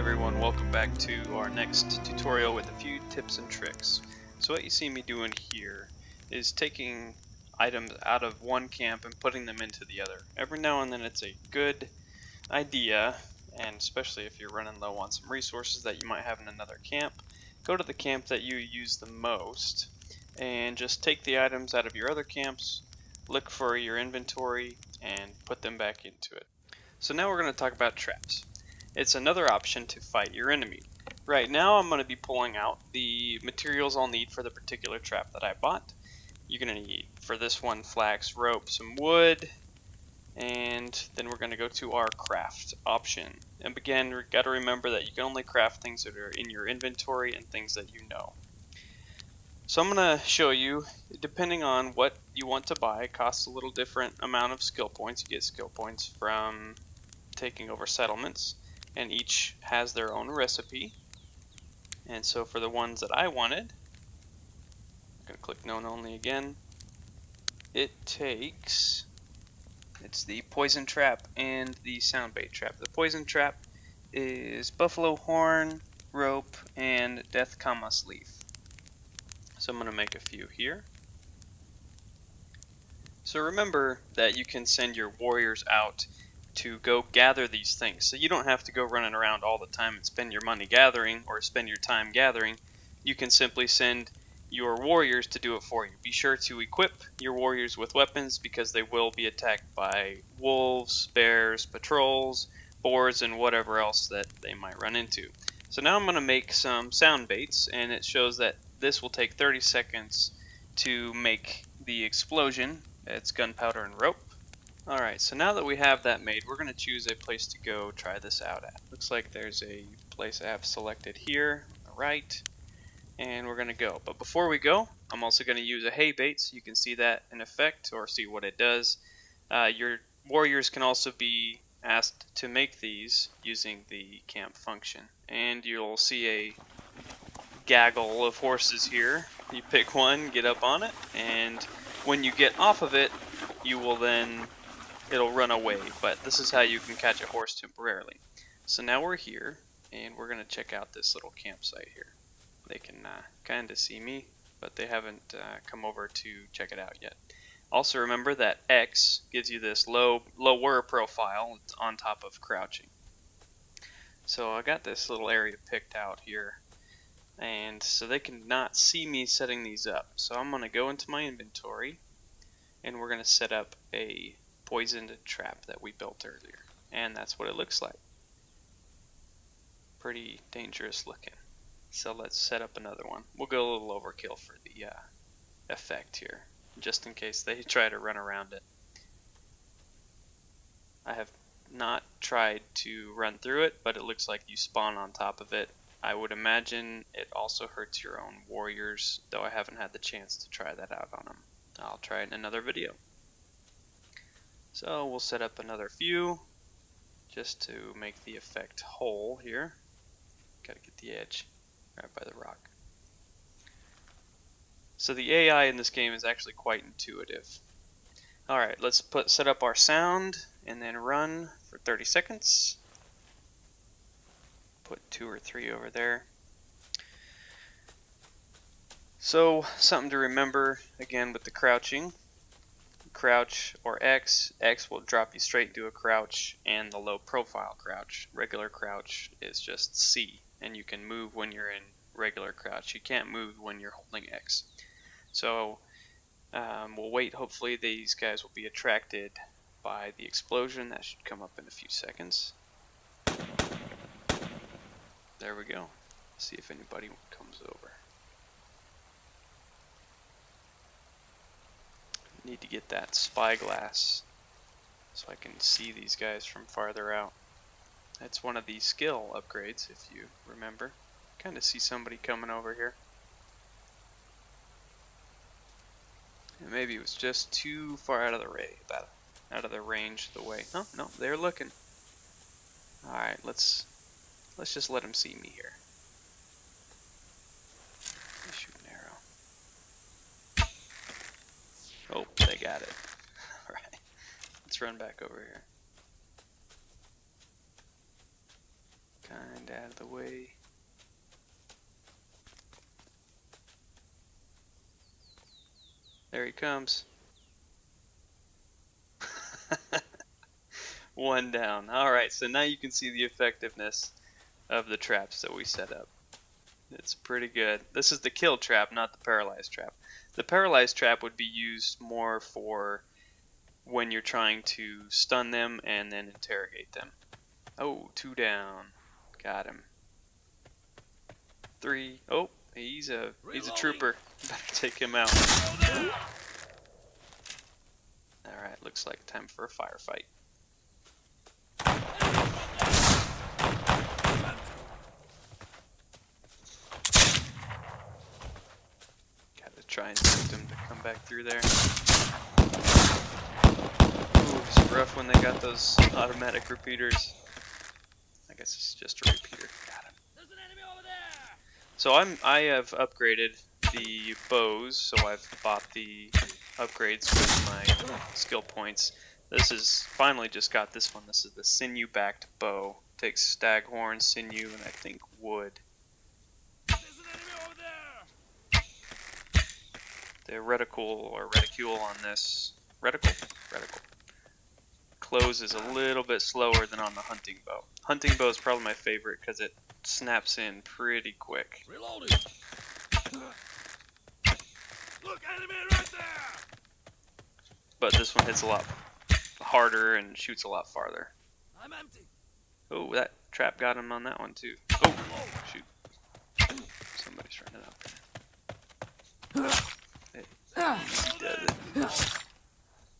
everyone, welcome back to our next tutorial with a few tips and tricks. So what you see me doing here is taking items out of one camp and putting them into the other. Every now and then it's a good idea, and especially if you're running low on some resources that you might have in another camp, go to the camp that you use the most and just take the items out of your other camps, look for your inventory, and put them back into it. So now we're going to talk about traps. It's another option to fight your enemy. Right now I'm going to be pulling out the materials I'll need for the particular trap that I bought. You're going to need, for this one, flax, rope, some wood, and then we're going to go to our craft option. And again, we've got to remember that you can only craft things that are in your inventory and things that you know. So I'm going to show you, depending on what you want to buy, it costs a little different amount of skill points. You get skill points from taking over settlements, and each has their own recipe. And so for the ones that I wanted, I'm going to click known only again. It's the poison trap and the sound bait trap. The poison trap is buffalo horn, rope, and death kamas leaf. So I'm going to make a few here. So remember that you can send your warriors out to go gather these things. So you don't have to go running around all the time and spend your money gathering or spend your time gathering. You can simply send your warriors to do it for you. Be sure to equip your warriors with weapons because they will be attacked by wolves, bears, patrols, boars, and whatever else that they might run into. So now I'm going to make some sound baits, and it shows that this will take 30 seconds to make the explosion. It's gunpowder and rope. Alright, so now that we have that made, we're going to choose a place to go try this out at. Looks like there's a place I have selected here on the right, and we're going to go. But before we go, I'm also going to use a hay bait so you can see that in effect or see what it does. Your warriors can also be asked to make these using the camp function. And you'll see a gaggle of horses here. You pick one, get up on it, and when you get off of it, you will then it'll run away, but this is how you can catch a horse temporarily. So now we're here, and we're going to check out this little campsite here. They can kind of see me, but they haven't come over to check it out yet. Also remember that X gives you this lower profile on top of crouching. So I got this little area picked out here, and so they cannot see me setting these up. So I'm going to go into my inventory, and we're going to set up a poisoned trap that we built earlier, and that's what it looks like. Pretty dangerous looking. So let's set up another one. We'll go a little overkill for the effect here, just in case they try to run around it. I have not tried to run through it, but it looks like you spawn on top of it. I would imagine it also hurts your own warriors, though I haven't had the chance to try that out on them. I'll try it in another video. So we'll set up another few just to make the effect whole here. Gotta get the edge right by the rock. So the AI in this game is actually quite intuitive. Alright, let's set up our sound and then run for 30 seconds. Put 2 or 3 over there. So something to remember again with the crouching. Crouch or X will drop you straight into a crouch, and the low profile crouch. Regular crouch is just C, and you can move when you're in regular crouch. You can't move when you're holding X. So we'll wait. Hopefully these guys will be attracted by the explosion. That should come up in a few seconds. There we go. See if anybody comes over. Need to get that spyglass so I can see these guys from farther out. That's one of the skill upgrades, if you remember. Kind of see somebody coming over here. And maybe it was just too far out of the range of the way. Oh no, they're looking. All right, let's just let them see me here. Shoot an arrow. Oh, they got it. Alright, let's run back over here. Kinda out of the way. There he comes. One down. Alright, so now you can see the effectiveness of the traps that we set up. It's pretty good. This is the kill trap, not the paralyzed trap. The paralyzed trap would be used more for when you're trying to stun them and then interrogate them. Oh, 2 down. Got him. 3. Oh, he's a trooper. Better take him out. Alright, looks like time for a firefight. Gotta try and tempt him to come back through there. Ooh, it's rough when they got those automatic repeaters. I guess it's just a repeater. Got him. There's an enemy over there. So I have upgraded the bows, so I've bought the upgrades with my skill points. This is finally just got this one. This is the sinew-backed bow. Takes staghorn, sinew, and I think wood. There's an enemy over there. The reticule on this reticle closes a little bit slower than on the hunting bow. Hunting bow is probably my favorite because it snaps in pretty quick. Reloading. Look, enemy right there. But this one hits a lot harder and shoots a lot farther. I'm empty. Oh, that trap got him on that one too. Oh, shoot. Somebody's running up there. Hey, he does it.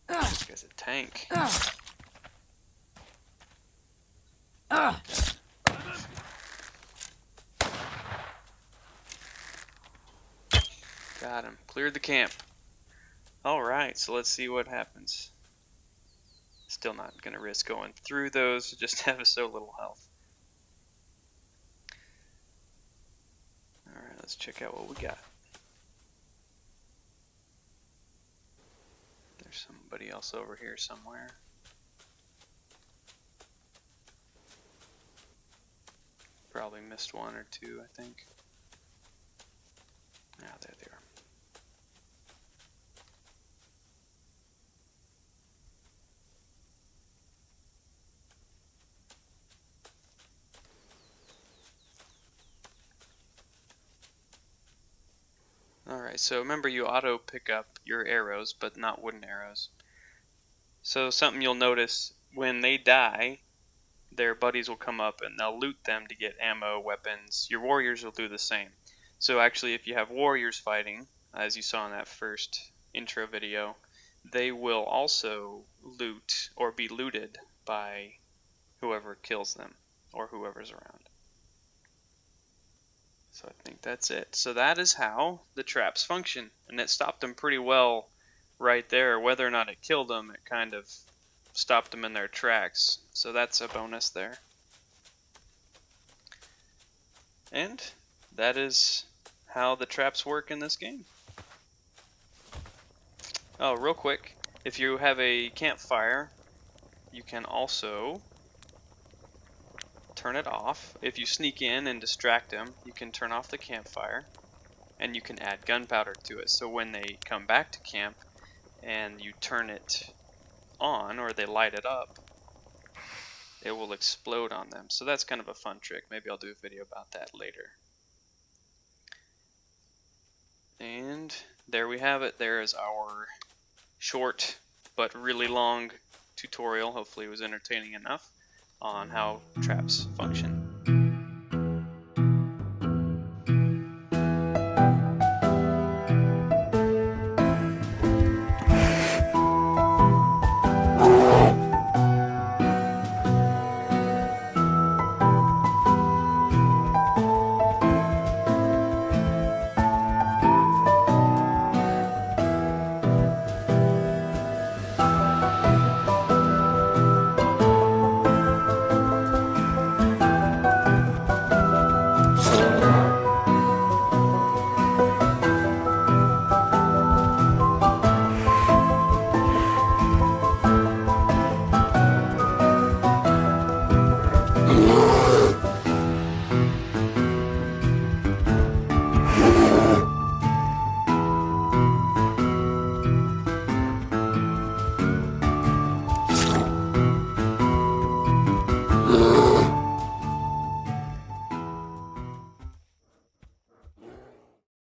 This guy's a tank. Got him. Cleared the camp. Alright, so let's see what happens. Still not going to risk going through those, just have so little health. Alright, let's check out what we got. There's somebody else over here somewhere. Probably missed one or two, I think. Ah, there they are. Alright, so remember you auto pick up your arrows, but not wooden arrows. So something you'll notice, when they die, their buddies will come up and they'll loot them to get ammo, weapons. Your warriors will do the same. So actually if you have warriors fighting, as you saw in that first intro video, they will also loot or be looted by whoever kills them or whoever's around. So I think that's it. So that is how the traps function, and it stopped them pretty well right there. Whether or not it killed them, it kind of stopped them in their tracks. So that's a bonus there. And that is how the traps work in this game. Oh, real quick, if you have a campfire, you can also turn it off. If you sneak in and distract them, you can turn off the campfire and you can add gunpowder to it. So when they come back to camp and you turn it on or they light it up, it will explode on them. So that's kind of a fun trick. Maybe I'll do a video about that later. And there we have it. There is our short but really long tutorial. Hopefully it was entertaining enough on how traps function.